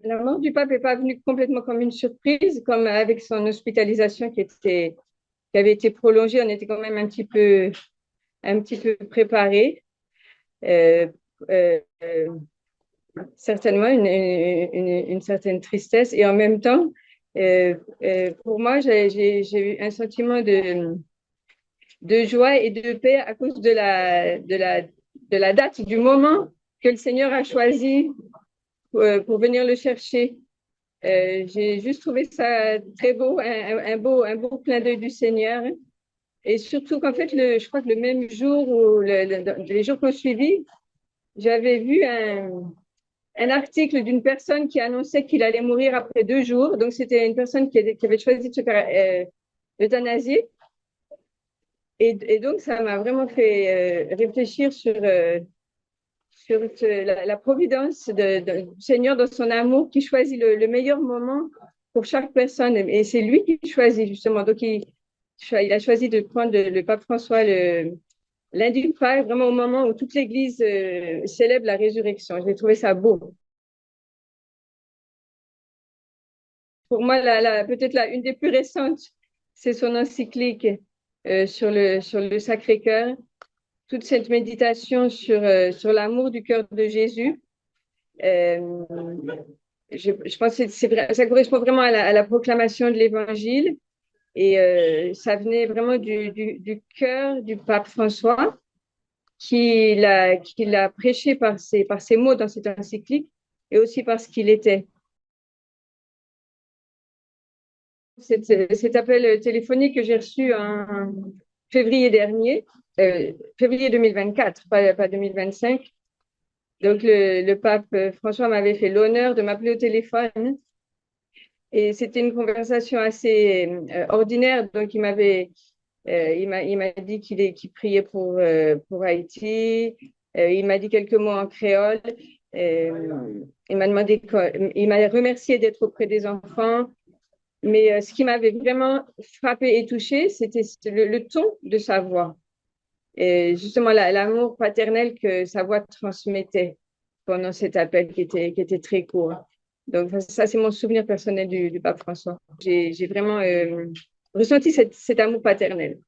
La mort du pape n'est pas venue complètement comme une surprise, comme avec son hospitalisation qui avait été prolongée, on était quand même un petit peu préparé. Euh, euh, euh, Certainement une certaine tristesse et en même temps, pour moi, j'ai eu un sentiment de joie et de paix à cause de la date, du moment que le Seigneur a choisi pour venir le chercher. J'ai juste trouvé ça très beau, un beau clin d'œil du Seigneur. Et surtout qu'en fait, je crois que le même jour ou les jours qu'on suivit, j'avais vu un article d'une personne qui annonçait qu'il allait mourir après 2 jours. Donc, c'était une personne qui avait choisi de se faire euthanasier. Et donc, ça m'a vraiment fait réfléchir sur la providence du Seigneur dans son amour qui choisit le meilleur moment pour chaque personne. Et c'est lui qui choisit, justement. Donc, il a choisi de prendre le pape François lundi de Pâques, vraiment au moment où toute l'Église célèbre la résurrection. J'ai trouvé ça beau. Pour moi, peut-être une des plus récentes, c'est son encyclique sur le Sacré-Cœur. Toute cette méditation sur l'amour du cœur de Jésus. Euh, je pense que ça correspond vraiment à la proclamation de l'Évangile et ça venait vraiment du cœur du pape François qui l'a prêché par ses mots dans cette encyclique et aussi parce qu'il était. Cet appel téléphonique que j'ai reçu en février dernier, février 2024, pas 2025. Donc, le pape François m'avait fait l'honneur de m'appeler au téléphone et c'était une conversation assez ordinaire. Donc, il m'a dit qu'il priait pour Haïti. Il m'a dit quelques mots en créole. Il m'a demandé, il m'a remercié d'être auprès des enfants. Mais ce qui m'avait vraiment frappé et touché, c'était le ton de sa voix. Et justement, l'amour paternel que sa voix transmettait pendant cet appel qui était très court. Donc, ça c'est mon souvenir personnel du pape François. J'ai vraiment ressenti cet amour paternel.